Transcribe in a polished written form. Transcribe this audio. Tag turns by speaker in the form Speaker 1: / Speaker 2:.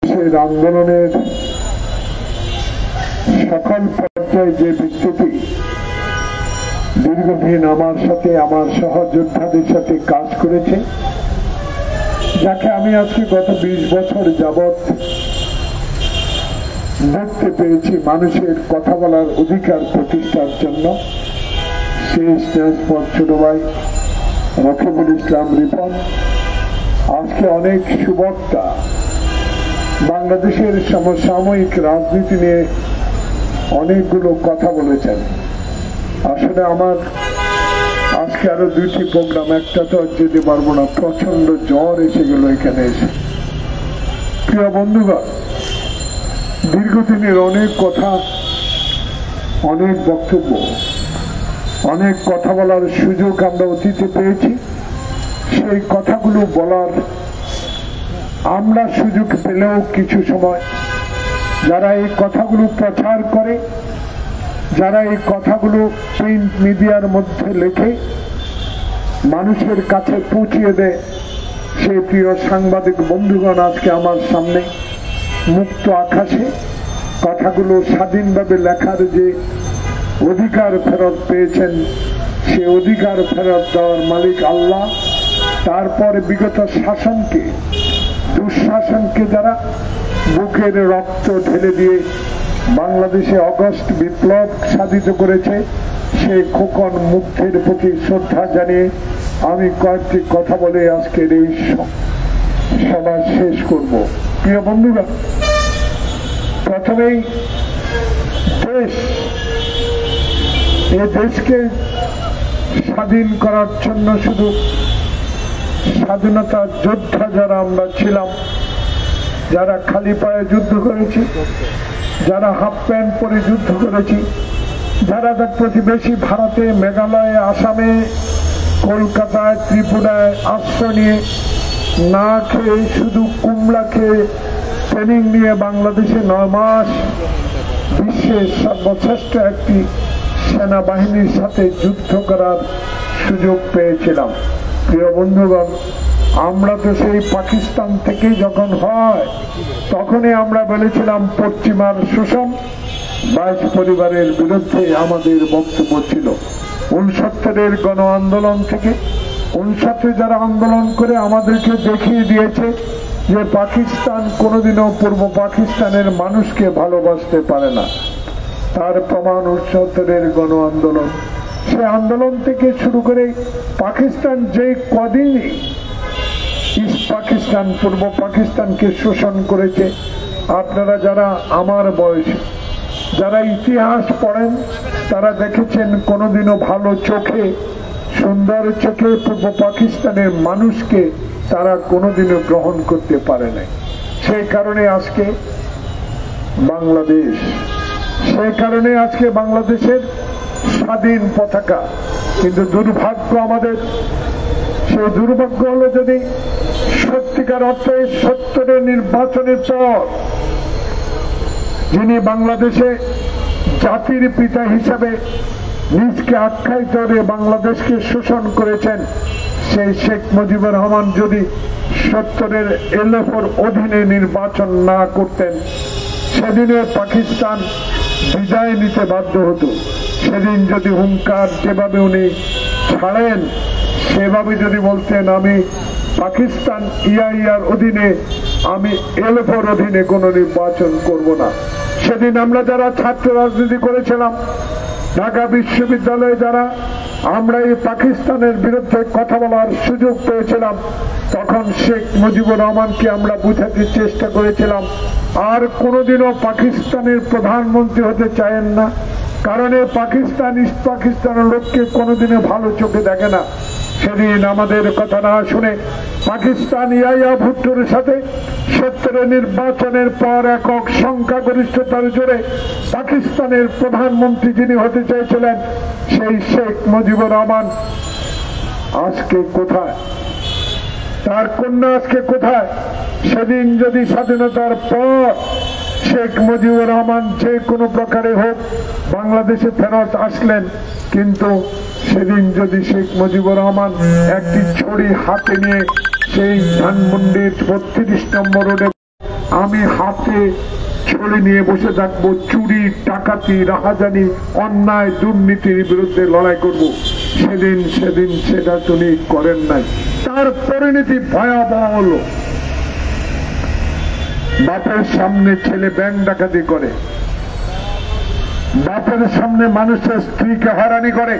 Speaker 1: বাংলাদেশের আন্দোলনের সকল পর্যায়ে যে বিস্তৃতি দীর্ঘদিন আমার সাথে আমার সহযোদ্ধাদের সাথে কাজ করেছে, যাকে আমি আজকে গত 20 বছর যাবৎ দেখতে পেয়েছি মানুষের কথা বলার অধিকার প্রতিষ্ঠার জন্য, সেই স্নেহপদ ছোট ভাই রকিবুল ইসলাম রিপন আজকে অনেক সুবক্তা বাংলাদেশের সমসাময়িক রাজনীতি নিয়ে অনেকগুলো কথা বলেছেন। আসলে আমার আজকে আরো 2টি প্রোগ্রাম, একটা তো যেতে পারবো না, প্রচন্ড জ্বর এসে গেল এখানে এসে। প্রিয় বন্ধুগণ, দীর্ঘদিনের অনেক কথা, অনেক বক্তব্য, অনেক কথা বলার সুযোগ আমরা অতীতে পেয়েছি। সেই কথাগুলো বলার আমরা সুযোগ পেলেও কিছু সময় যারা এই কথাগুলো প্রচার করে, যারা এই কথাগুলো প্রিন্ট মিডিয়ার মধ্যে লেখে মানুষের কাছে পৌঁছিয়ে দেয়, সেই প্রিয় সাংবাদিক বন্ধুগণ আজকে আমার সামনে মুক্ত আকাশে কথাগুলো স্বাধীনভাবে লেখার যে অধিকার ফেরত পেয়েছেন, সে অধিকার ফেরত দেওয়ার মালিক আল্লাহ। তারপর বিগত শাসনকে, দুঃশাসনকে যারা বুকের রক্ত ঢেলে দিয়ে বাংলাদেশে অগস্ট বিপ্লব সাধিত করেছে, সেই খোকন মুক্তির প্রতি শ্রদ্ধা জানিয়ে আমি কয়েকটি কথা বলে আজকের এই সভা শেষ করব। প্রিয় বন্ধুরা, প্রথমেই এই দেশকে স্বাধীন করার জন্য শুধু স্বাধীনতা যোদ্ধা যারা আমরা ছিলাম, যারা খালি পায়ে যুদ্ধ করেছি, যারা হাফ প্যান্ট পরে যুদ্ধ করেছি, যারা তার প্রতিবেশী ভারতে, মেঘালয়ে, আসামে, কলকাতায়, ত্রিপুরায় আশ্রয় নিয়ে না খেয়ে শুধু কুমড়া খেয়ে ট্রেনিং নিয়ে বাংলাদেশে 9 মাস বিশ্বের সর্বশ্রেষ্ঠ একটি সেনাবাহিনীর সাথে যুদ্ধ করার সুযোগ পেয়েছিলাম। প্রিয় বন্ধুগণ, আমরা তো সেই পাকিস্তান থেকেই যখন হয় তখনই আমরা বলেছিলাম পশ্চিমার শোষণ, 22 পরিবারের বিরুদ্ধে আমাদের বক্তব্য ছিল। 69-এর গণ আন্দোলন থেকে 69 যারা আন্দোলন করে আমাদেরকে দেখিয়ে দিয়েছে যে পাকিস্তান কোনোদিনও পূর্ব পাকিস্তানের মানুষকে ভালোবাসতে পারে না, তার প্রমাণ 69-এর গণ আন্দোলন। সে আন্দোলন থেকে শুরু করে পাকিস্তান যে কদিনই ইস্ট পাকিস্তান, পূর্ব পাকিস্তানকে শোষণ করেছে, আপনারা যারা আমার বয়স, যারা ইতিহাস পড়েন, তারা দেখেছেন কোনোদিনও ভালো চোখে, সুন্দর চোখে পূর্ব পাকিস্তানের মানুষকে তারা কোনোদিনও গ্রহণ করতে পারে নাই। সেই কারণে আজকে বাংলাদেশ, সেই কারণে আজকে বাংলাদেশের স্বাধীন পতাকা। কিন্তু দুর্ভাগ্য আমাদের, সেই দুর্ভাগ্য হলো যদি সত্যিকার অর্থে 70-এর নির্বাচনের পর যিনি বাংলাদেশে জাতির পিতা হিসাবে নিজকে আখ্যায়িত করে বাংলাদেশকে শোষণ করেছেন, সেই শেখ মুজিবুর রহমান যদি 70-এর এলএফর অধীনে নির্বাচন না করতেন, সেদিনে পাকিস্তান বিদায় নিতে বাধ্য হতো। সেদিন যদি হুঙ্কার যেভাবে উনি ছাড়েন, সেভাবে যদি বলতেন আমি পাকিস্তান ইআইআর অধীনে, আমি এলএফর অধীনে কোন নির্বাচন করব না। সেদিন আমরা যারা ছাত্র রাজনীতি করেছিলাম, ঢাকা বিশ্ববিদ্যালয়ে যারা আমরা এই পাকিস্তানের বিরুদ্ধে কথা বলার সুযোগ পেয়েছিলাম, তখন শেখ মুজিবুর রহমানকে আমরা বুঝাতে চেষ্টা করেছিলাম আর কোনোদিনও পাকিস্তানের প্রধানমন্ত্রী হতে চায়েন না, কারণ পাকিস্তান ইস্ট পাকিস্তানের লোককে কোনোদিনও ভালো চোখে দেখে না। সেদিন আমাদের কথা না শুনে পাকিস্তান ইয়াহিয়া ভুট্টোর সাথে 70-এর নির্বাচনের পর একক সংখ্যাগরিষ্ঠতার জোরে পাকিস্তানের প্রধানমন্ত্রী যিনি হতে চেয়েছিলেন, সেই শেখ মুজিবুর রহমান আজকে কোথায়? তার কন্যা আজকে কোথায়? সেদিন যদি স্বাধীনতার পর শেখ মুজিবুর রহমান যে কোনো প্রকারে হোক বাংলাদেশে ফেরত আসলেন, কিন্তু সেদিন যদি শেখ মুজিবুর রহমান একটি ছড়ি হাতে নিয়ে সেই ধানমন্ডির 32 নম্বর রোডে আমি হাতে ছড়ি নিয়ে বসে থাকবো, চুরি ডাকাতি রাহাজানি অন্যায় দুর্নীতির বিরুদ্ধে লড়াই করব, সেদিন সেটা তিনি করেন নাই। তার পরিণতি ভয়াবহ হলো, বাপের সামনে ছেলে ব্যাংক ডাকাতি করে, বাপের সামনে মানুষের স্ত্রীকে হয়রানি করে,